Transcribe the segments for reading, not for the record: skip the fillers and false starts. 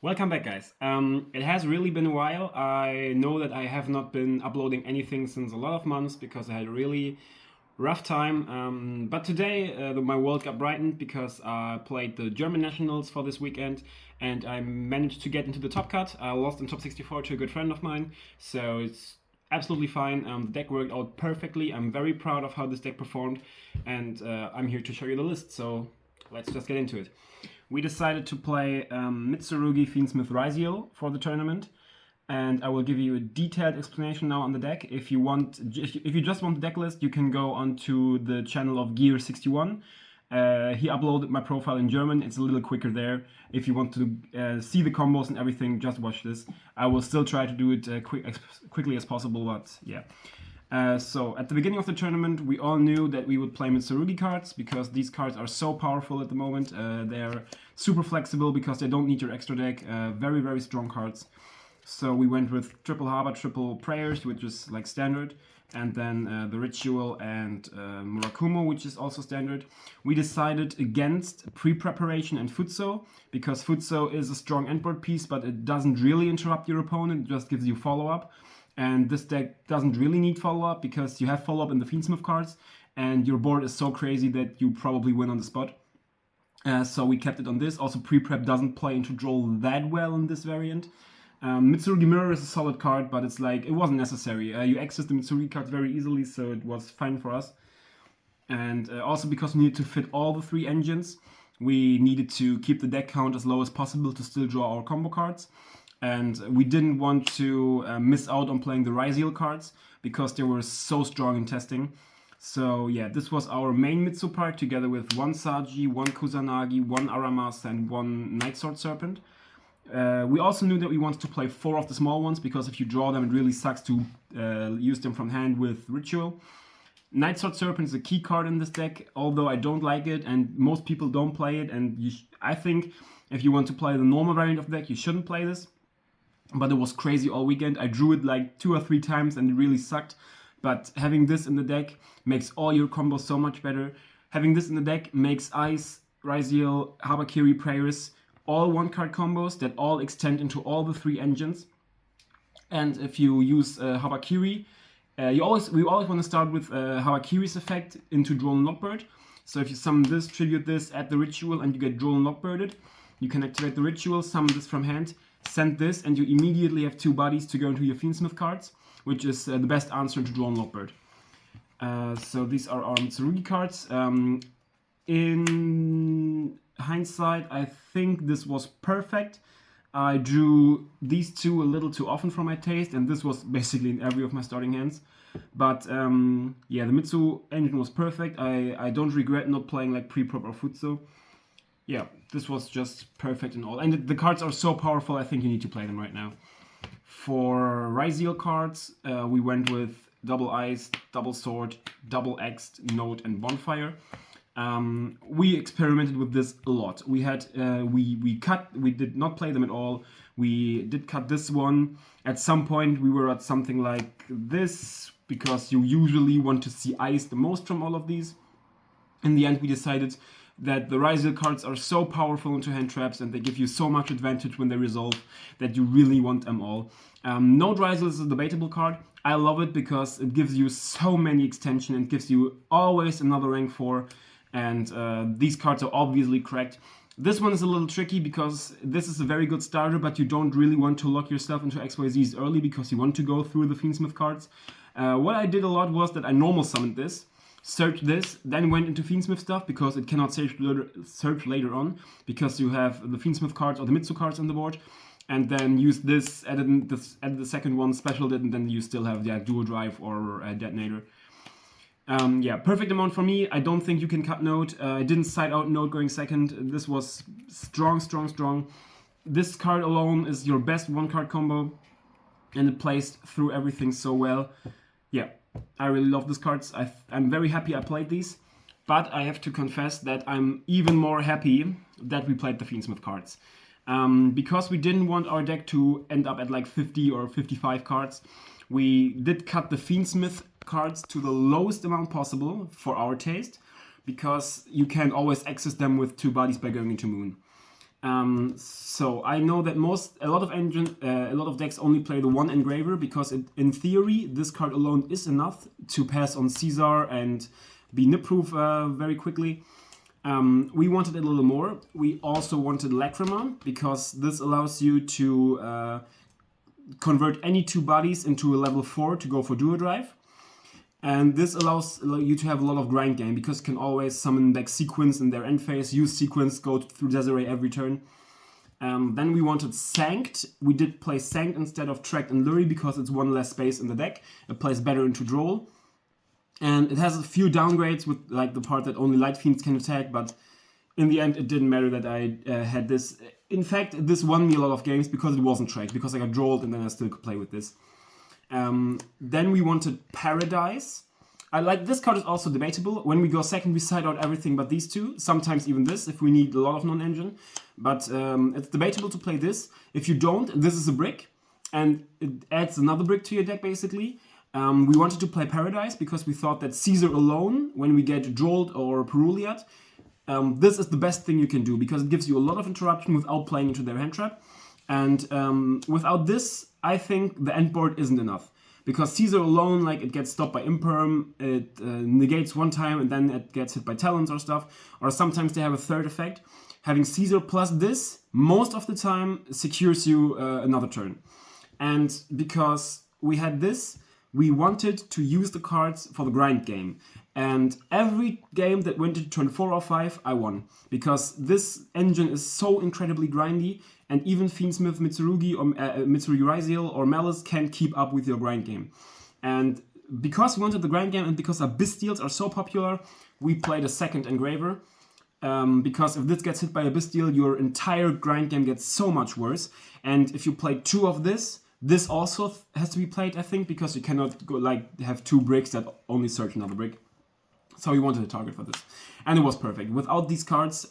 Welcome back, guys. It has really been a while. I know that I have not been uploading anything since a lot of months because I had a really rough time. But today my world got brightened because I played the German Nationals for this weekend and I managed to get into the top cut. I lost in top 64 to a good friend of mine, so it's absolutely fine. The deck worked out perfectly. I'm very proud of how this deck performed, and I'm here to show you the list. So let's just get into it. We decided to play Mitsurugi Fiendsmith Ryzeal for the tournament, and I will give you a detailed explanation now on the deck. If you just want the deck list, you can go onto the channel of Gear61. He uploaded my profile in German. It's a little quicker there. If you want to see the combos and everything, just watch this. I will still try to do it quickly as possible, but yeah. So at the beginning of the tournament, we all knew that we would play Mitsurugi cards because these cards are so powerful at the moment. They're super flexible because they don't need your extra deck. Very, very strong cards. So we went with triple Harbor, triple Prayers, which is like standard, and then the Ritual and Murakumo, which is also standard. We decided against pre-preparation and Futso because Futso is a strong endboard piece, but it doesn't really interrupt your opponent. It just gives you follow-up. And this deck doesn't really need follow-up because you have follow-up in the Fiendsmith cards and your board is so crazy that you probably win on the spot. So we kept it on this. Also, pre-prep doesn't play into draw that well in this variant. Mitsurugi Mirror is a solid card, but it's like, it wasn't necessary. You access the Mitsurugi cards very easily, so it was fine for us. And also because we needed to fit all the three engines, we needed to keep the deck count as low as possible to still draw our combo cards. And we didn't want to miss out on playing the Ryzeal cards because they were so strong in testing. So yeah, this was our main Mitsu part together with one Saji, one Kusanagi, one Aramas and one Night Sword Serpent. We also knew that we wanted to play 4 of the small ones because if you draw them, it really sucks to use them from hand with Ritual. Night Sword Serpent is a key card in this deck, although I don't like it and most people don't play it. And I think if you want to play the normal variant of the deck, you shouldn't play this. But it was crazy all weekend. I drew it like 2 or 3 times and it really sucked. But having this in the deck makes all your combos so much better. Having this in the deck makes Ice, Ryzeal, Habakiri, Prayers all 1-card combos that all extend into all the 3 engines. And if you use Habakiri, we always want to start with Habakiri's effect into Droll Lockbird. So if you summon this, tribute this, add the Ritual, and you get Droll Lockbirded, you can activate the Ritual, summon this from hand, send this, and you immediately have 2 bodies to go into your Fiendsmith cards, which is the best answer to draw on Lockbird. So these are our Mitsurugi cards. In hindsight, I think this was perfect. I drew these 2 a little too often for my taste, and this was basically in every of my starting hands. But yeah, the Mitsu engine was perfect. I don't regret not playing like pre-prop or Futso. Yeah, this was just perfect and all. And the cards are so powerful, I think you need to play them right now. For Ryzeal cards, we went with double Ice, double Sword, double Axed, Note, and Bonfire. We experimented with this a lot. We had we did not play them at all. We did cut this one. At some point we were at something like this because you usually want to see Ice the most from all of these. In the end we decided that the Ryzeal cards are so powerful into hand traps and they give you so much advantage when they resolve that you really want them all. Node Ryzeal is a debatable card. I love it because it gives you so many extension and gives you always another rank 4. And these cards are obviously cracked. This one is a little tricky because this is a very good starter, but you don't really want to lock yourself into XYZs early because you want to go through the Fiendsmith cards. What I did a lot was that I normal summoned this, searched this, then went into Fiendsmith stuff because it cannot search later on because you have the Fiendsmith cards or the Mitsu cards on the board, and then use this, added the second one, specialed it, and then you still have the Dual Drive or Detonator. Yeah, perfect amount for me. I don't think you can cut Note. I didn't side out Note going second. This was strong, strong, strong. This card alone is your best 1-card combo, and it plays through everything so well. Yeah, I really love these cards. I'm very happy I played these, but I have to confess that I'm even more happy that we played the Fiendsmith cards. Because we didn't want our deck to end up at like 50 or 55 cards, we did cut the Fiendsmith cards to the lowest amount possible for our taste, because you can always access them with 2 bodies by going into Moon. So I know that a lot of decks only play the one engraver because in theory this card alone is enough to pass on Caesar and be nip-proof very quickly. We wanted a little more. We also wanted Lacrima because this allows you to convert any two bodies into a level 4 to go for duo drive. And this allows you to have a lot of grind game because you can always summon like Sequence in their end phase, use Sequence, go through Desiree every turn. Then we wanted Sanct. We did play Sanct instead of Tracked and Lurie because it's one less space in the deck. It plays better into Droll. And it has a few downgrades with like the part that only Light Fiends can attack, but in the end it didn't matter that I had this. In fact, this won me a lot of games because it wasn't tracked, because I got Drolled and then I still could play with this. Then we wanted Paradise. I like this card is also debatable. When we go second, we side out everything but these two. Sometimes even this, if we need a lot of non-engine. But it's debatable to play this. If you don't, this is a brick. And it adds another brick to your deck, basically. We wanted to play Paradise because we thought that Caesar alone, when we get Drolled or Peruliat, this is the best thing you can do because it gives you a lot of interruption without playing into their hand trap. And without this, I think the end board isn't enough. Because Caesar alone, like, it gets stopped by Imperm, it negates one time and then it gets hit by Talons or stuff. Or sometimes they have a third effect. Having Caesar plus this, most of the time, secures you another turn. And because we had this, we wanted to use the cards for the grind game. And every game that went into turn 4 or 5, I won. Because this engine is so incredibly grindy, and even Fiendsmith, Mitsurugi, or Mitsurugi Ryzeal or Maliss can't keep up with your grind game. And because we wanted the grind game and because our Bystials are so popular, we played a second engraver. Because if this gets hit by a Bystial, your entire grind game gets so much worse. And if you play 2 of this also has to be played, I think, because you cannot go, like, have 2 bricks that only search another brick. So we wanted a target for this. And it was perfect. Without these cards,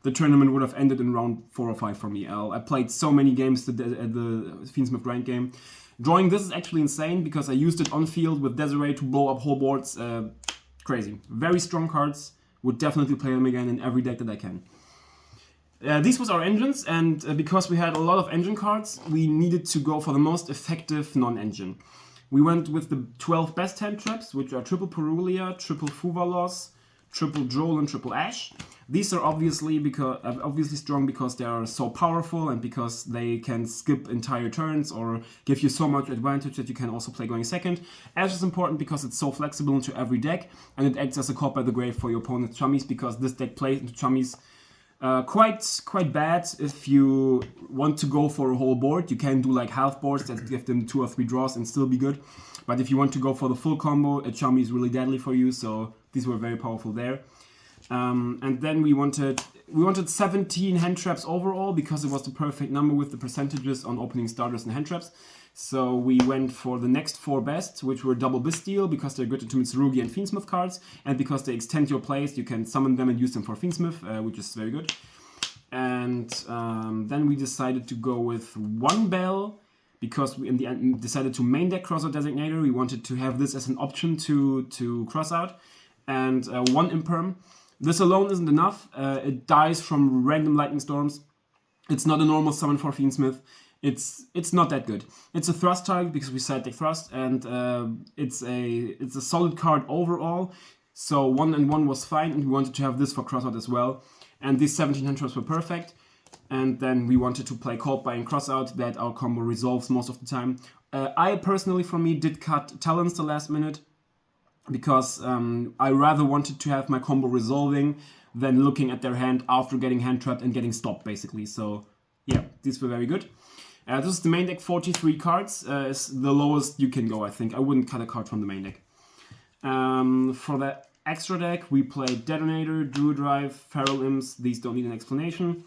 the tournament would have ended in round 4 or 5 for me. I played so many games at the Fiendsmith grind game. Drawing this is actually insane because I used it on field with Desiree to blow up whole boards. Crazy. Very strong cards. Would definitely play them again in every deck that I can. These was our engines, and because we had a lot of engine cards, we needed to go for the most effective non-engine. We went with the 12 best hand traps, which are triple Perulia, triple Fuvalos, triple Droll, and triple Ash. These are obviously strong because they are so powerful and because they can skip entire turns or give you so much advantage that you can also play going second. Ash is important because it's so flexible into every deck, and it acts as a caught by the grave for your opponent's chummies because this deck plays into chummies quite bad. If you want to go for a whole board, you can do like half boards that give them 2 or 3 draws and still be good. But if you want to go for the full combo, a chummy is really deadly for you, so these were very powerful there. And then we wanted 17 hand traps overall because it was the perfect number with the percentages on opening starters and hand traps. So we went for the next 4 best, which were double Bystial because they're good into Mitsurugi and Fiendsmith cards, and because they extend your plays, you can summon them and use them for Fiendsmith, which is very good. And then we decided to go with 1 Bell because we in the end decided to main deck Crossout Designator. We wanted to have this as an option to cross out, and 1 Imperm. This alone isn't enough. It dies from random lightning storms. It's not a normal summon for Fiendsmith. It's not that good. It's a thrust target because we side deck thrust, and it's a solid card overall. So 1 and 1 was fine, and we wanted to have this for crossout as well. And these 17 hand traps were perfect. And then we wanted to play Cold Buy and crossout that our combo resolves most of the time. I personally, for me, did cut Talons the last minute because I rather wanted to have my combo resolving than looking at their hand after getting hand trapped and getting stopped, basically. So yeah, these were very good. This is the main deck, 43 cards. Is the lowest you can go, I think. I wouldn't cut a card from the main deck. For the extra deck, we played Detonator, Druid Drive, Feral Imps. These don't need an explanation.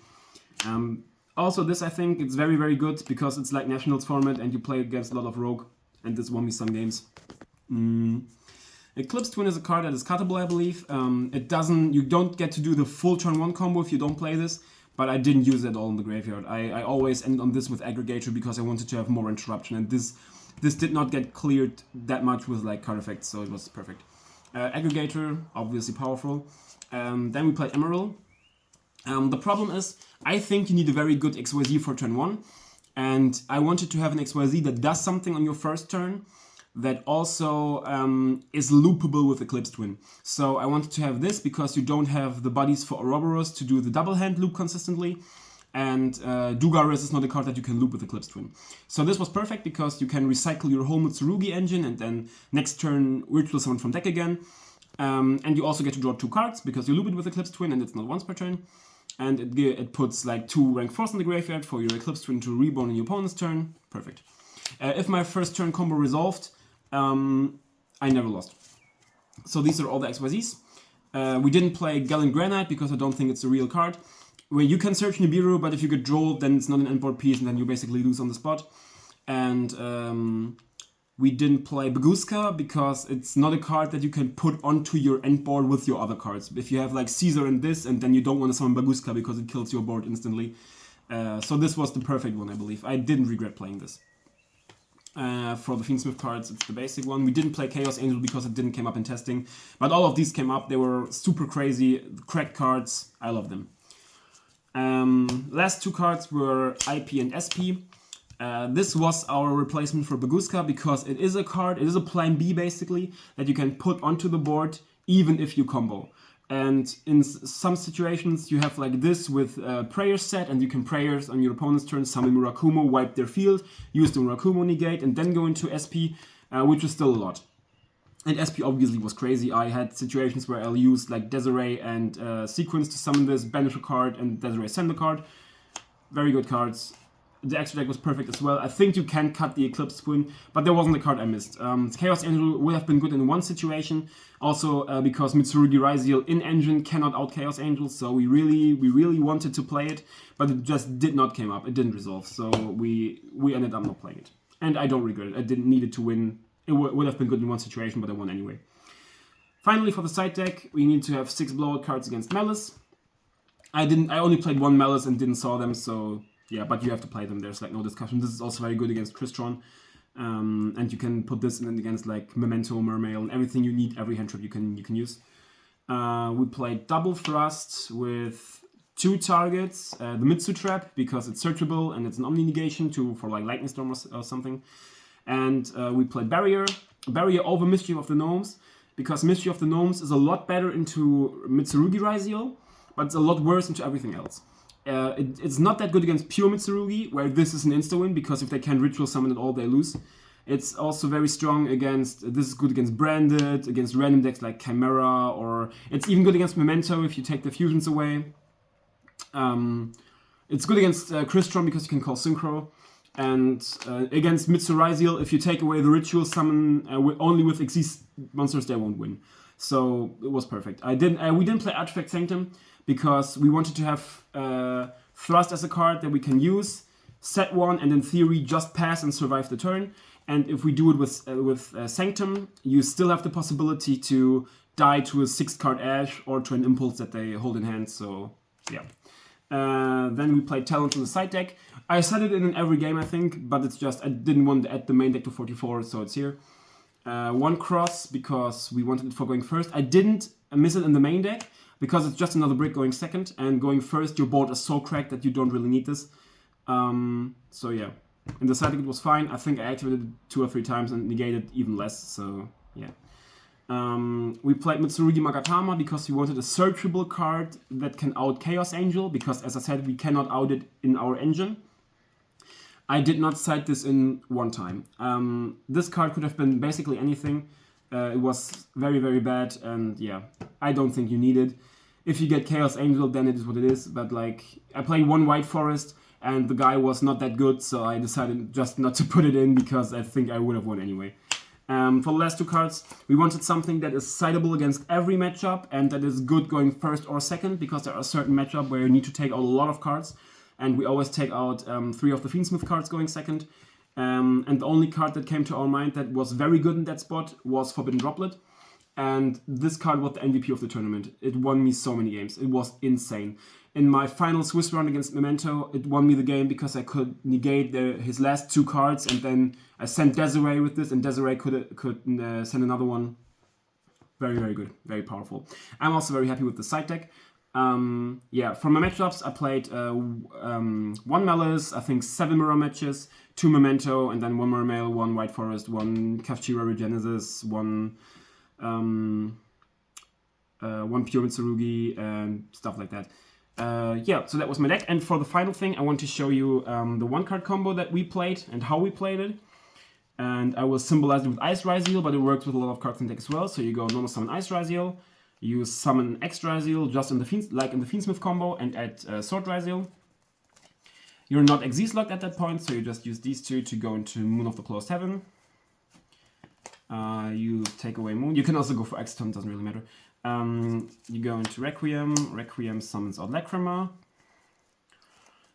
Also, this, I think, it's very, very good because it's like Nationals format and you play against a lot of Rogue. And this won me some games. Eclipse Twin is a card that is cuttable, I believe. You don't get to do the full turn 1 combo if you don't play this. But I didn't use it at all in the graveyard. I always end on this with Aggregator because I wanted to have more interruption, and this did not get cleared that much with like card effects, so it was perfect. Aggregator, obviously powerful. Then we played Emerald. The problem is, I think you need a very good XYZ for turn 1, and I wanted to have an XYZ that does something on your first turn, that also is loopable with Eclipse Twin. So I wanted to have this because you don't have the buddies for Ouroboros to do the double hand loop consistently, and Dugaris is not a card that you can loop with Eclipse Twin. So this was perfect because you can recycle your whole Mitsurugi engine and then next turn Ritual Summon from deck again. And you also get to draw 2 cards because you loop it with Eclipse Twin and it's not once per turn. And it puts like 2 rank 4s in the graveyard for your Eclipse Twin to reborn in your opponent's turn. Perfect. If my first turn combo resolved, I never lost. So these are all the XYZs. We didn't play Gallant Granite because I don't think it's a real card. Where you can search Nibiru, but if you get drolled, then it's not an endboard piece, and then you basically lose on the spot. And we didn't play Baguska because it's not a card that you can put onto your endboard with your other cards. If you have like Caesar and this, and then you don't want to summon Baguska because it kills your board instantly. So this was the perfect one, I believe. I didn't regret playing this. For the Fiendsmith cards, it's the basic one. We didn't play Chaos Angel because it didn't come up in testing. But all of these came up. They were super crazy, cracked cards. I love them. Last 2 cards were IP and SP. This was our replacement for Baguska because it is a card, it is a plan B basically, that you can put onto the board even if you combo. And in some situations you have like this with Prayers set, and you can Prayers on your opponent's turn, summon Murakumo, wipe their field, use the Murakumo negate, and then go into SP, which is still a lot. And SP obviously was crazy. I had situations where I'll use like Desiree and Sequence to summon this, banish a card, and Desiree send a card. Very good cards. The extra deck was perfect as well. I think you can cut the Eclipse Twin, but there wasn't a card I missed. Chaos Angel would have been good in one situation, also because Mitsurugi Ryzeal in engine cannot out Chaos Angel, so we really wanted to play it, but it just did not come up. It didn't resolve, so we ended up not playing it. And I don't regret it. I didn't need it to win. It would have been good in one situation, but I won anyway. Finally, for the side deck, we need to have 6 blowout cards against Maliss. I only played 1 Maliss and didn't saw them, so yeah, but you have to play them. There's like no discussion. This is also very good against Crystron. And you can put this in against like Memento, Mermail, and everything you need, every hand trip you can use. We played Double Thrust with 2 targets. The Mitsu Trap, because it's searchable and it's an Omni negation for like Lightning Storm or something. And we played Barrier over Mischief of the Gnomes, because Mischief of the Gnomes is a lot better into Mitsurugi Ryzeal, but it's a lot worse into everything else. It's not that good against pure Mitsurugi, where this is an insta-win, because if they can ritual summon it all, they lose. It's also very strong against, this is good against Branded, against random decks like Chimera, or it's even good against Memento if you take the fusions away. It's good against Crystron because you can call Synchro. And against Mitsu Ryzeal, if you take away the ritual summon only with Xyz monsters, they won't win. So it was perfect. We didn't play Artifact Sanctum because we wanted to have Thrust as a card that we can use, set 1, and in theory just pass and survive the turn. And if we do it with Sanctum, you still have the possibility to die to a 6-card Ash or to an Impulse that they hold in hand. So yeah. Then we played Talent to the side deck. I set it in every game, I think, but it's just I didn't want to add the main deck to 44, so it's here. 1 cross because we wanted it for going first. I didn't miss it in the main deck because it's just another brick going second, and going first your board is so cracked that you don't really need this. So yeah, in the side deck it was fine. I think I activated it 2 or 3 times and negated even less, so yeah. We played Mitsurugi Magatama because we wanted a searchable card that can out Chaos Angel, because as I said, we cannot out it in our engine. I did not cite this in 1 time. This card could have been basically anything. It was very, very bad, and yeah, I don't think you need it. If you get Chaos Angel, then it is what it is, but like, I played 1 White Forest, and the guy was not that good, so I decided just not to put it in, because I think I would have won anyway. For the last 2 cards, we wanted something that is citable against every matchup, and that is good going first or second, because there are certain matchups where you need to take out a lot of cards, and we always take out 3 of the Fiendsmith cards going second. And the only card that came to our mind that was very good in that spot was Forbidden Droplet. And this card was the MVP of the tournament. It won me so many games. It was insane. In my final Swiss round against Memento, it won me the game because I could negate his last 2 cards, and then I sent Desiree with this, and Desiree could send another one. Very, very good. Very powerful. I'm also very happy with the side deck. Yeah, from my matchups, I played one Maliss, I think 7 mirror matches, 2 Memento, and then 1 Mermail, 1 White Forest, 1 Kashtira Regenisis, 1 pure Mitsurugi, and stuff like that. Yeah, so that was my deck. And for the final thing, I want to show you the 1-card combo that we played and how we played it. And I will symbolize it with Ice Ryzeal, but it works with a lot of cards in the deck as well. So you go normal summon Ice Ryzeal, you summon X Ryzeal just in the like in the Fiendsmith combo, and add Sword Ryzeal. You're not Xyz locked at that point, so you just use these two to go into Moon of the Closed Heaven. You take away Moon. You can also go for X-Turn, doesn't really matter. You go into Requiem. Requiem summons out Lacrima.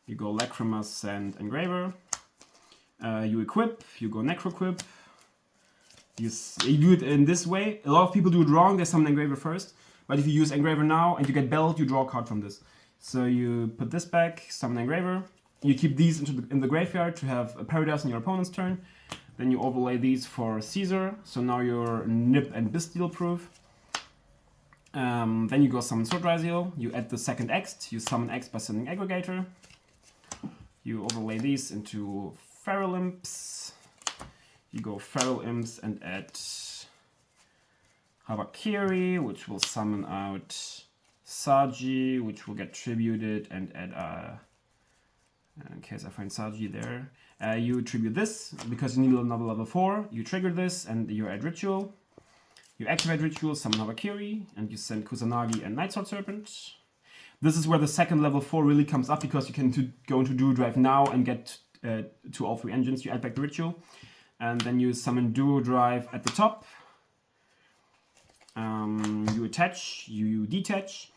You go Lacrima, send Engraver. You equip. You go Necroquip. You do it in this way. A lot of people do it wrong. They summon Engraver first. But if you use Engraver now and you get Belled, you draw a card from this. So you put this back, summon Engraver. You keep these in the graveyard to have a Paradise on your opponent's turn. Then you overlay these for Caesar. So now you're Nip and Bisteel proof. Then you go summon Sword Ryzeal. You add the second X. You summon X by sending Aggregator. You overlay these into Feral Imps. You go Feral Imps and add Habakiri, which will summon out Saji, which will get tributed, and add in case I find Saji there. You tribute this because you need another level 4. You trigger this and you add Ritual. You activate Ritual, summon Habakiri, and you send Kusanagi and Nightsword Serpent. This is where the second level 4 really comes up because you can go into Duo Drive now and get to all 3 engines. You add back the Ritual, and then you summon Duo Drive at the top. You attach, you detach,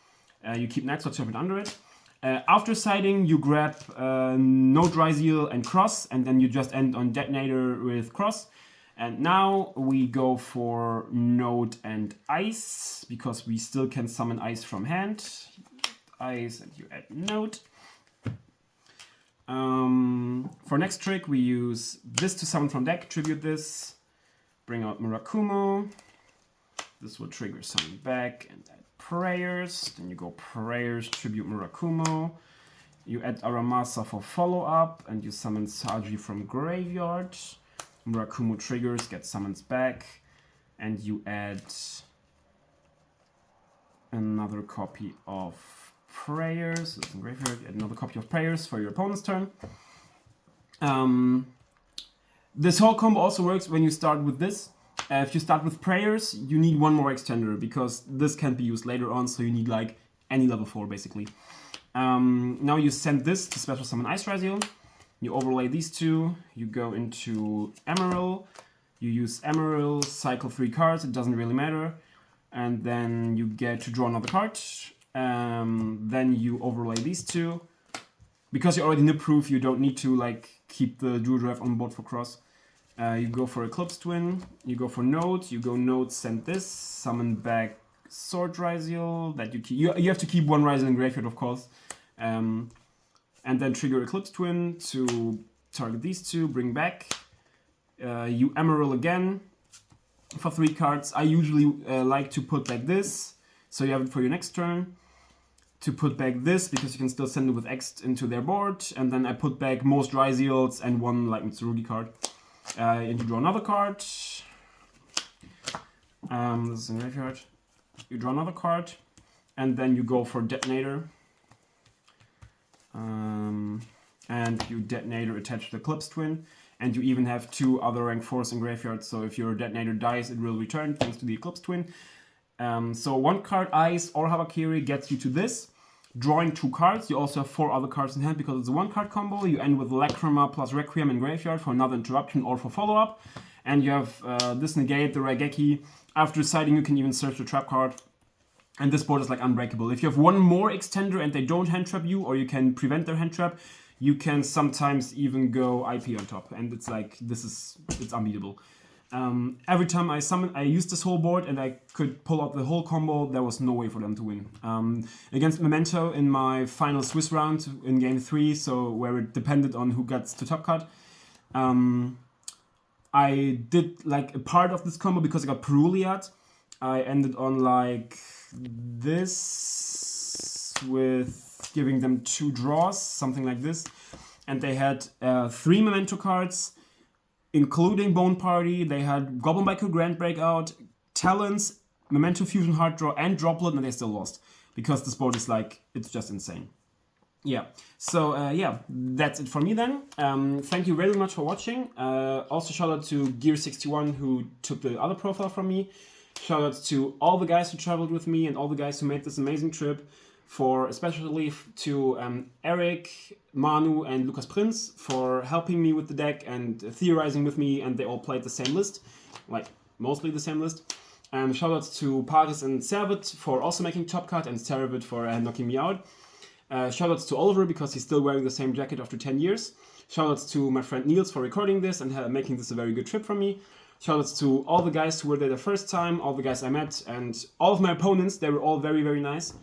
you keep Nightsword Serpent under it. After siding, you grab Node Ryzeal and Cross, and then you just end on Detonator with Cross. And now we go for Node and Ice, because we still can summon Ice from hand. Ice, and you add Node. For next trick, we use this to summon from deck, tribute this, bring out Murakumo. This will trigger summon back and add Prayers. Then you go Prayers, tribute Murakumo. You add Aramasa for follow-up, and you summon Saji from graveyard. Murakumo triggers, gets summons back, and you add another copy of Prayers. It's in graveyard. You add another copy of Prayers for your opponent's turn. This whole combo also works when you start with this. If you start with Prayers, you need one more extender because this can't be used later on, so you need like any level 4 basically. Now you send this to special summon Ice Ryzeal. You overlay these two, you go into Emerald, you use Emerald, cycle 3 cards, it doesn't really matter, and then you get to draw another card. Then you overlay these two. Because you're already nip proof, you don't need to like keep the Duo Drive on board for Cross. You go for Eclipse Twin, you go for Node, you go Node, send this, summon back Sword Ryzeal, that you keep. You have to keep one Ryzeal in graveyard, of course. And then trigger Eclipse Twin to target these two, bring back. You Emerald again for 3 cards. I usually like to put back this, so you have it for your next turn. To put back this, because you can still send it with X into their board. And then I put back most Ryzeals and one like Mitsurugi card. And you draw another card. This is in graveyard. You draw another card. And then you go for Detonator. And you Detonator attach the Eclipse Twin. And you even have 2 other rank 4s in graveyard. So if your Detonator dies, it will return thanks to the Eclipse Twin. So 1 card Ice or Habakiri gets you to this. Drawing 2 cards. You also have 4 other cards in hand because it's a 1-card combo. You end with Lacrima plus Requiem in graveyard for another interruption or for follow-up. And you have this negate, the Raigeki. After deciding, you can even search the trap card. And this board is like unbreakable. If you have 1 more extender and they don't hand trap you, or you can prevent their hand trap, you can sometimes even go IP on top. And it's like, it's unbeatable. Every time I summon, I used this whole board and I could pull out the whole combo. There was no way for them to win. Against Memento in my final Swiss round in game 3, so where it depended on who gets to top cut, I did like a part of this combo because I got Peruliat. I ended on like this with giving them 2 draws, something like this. And they had 3 Memento cards, including Bone Party. They had Goblin Baiku Grand Breakout, Talons, Memento Fusion Hard Draw, and Droplet, and they still lost. Because this board is like, it's just insane. Yeah, so yeah, that's it for me then. Thank you very much for watching. Also shout out to Gear61 who took the other profile from me. Shout out to all the guys who traveled with me and all the guys who made this amazing trip. Especially to Eric, Manu and Lucas Prinz for helping me with the deck and theorizing with me, and they all played the same list, like mostly the same list. Shout out to Paris and Servet for also making top cut, and Servet for knocking me out. Shoutouts to Oliver because he's still wearing the same jacket after 10 years. Shoutouts to my friend Niels for recording this and making this a very good trip for me. Shoutouts to all the guys who were there the first time, all the guys I met, and all of my opponents. They were all very, very nice.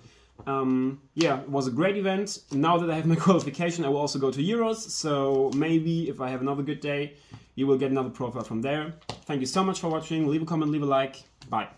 Yeah, it was a great event. Now that I have my qualification, I will also go to Euros. So maybe if I have another good day, you will get another profile from there. Thank you so much for watching. Leave a comment, leave a like. Bye.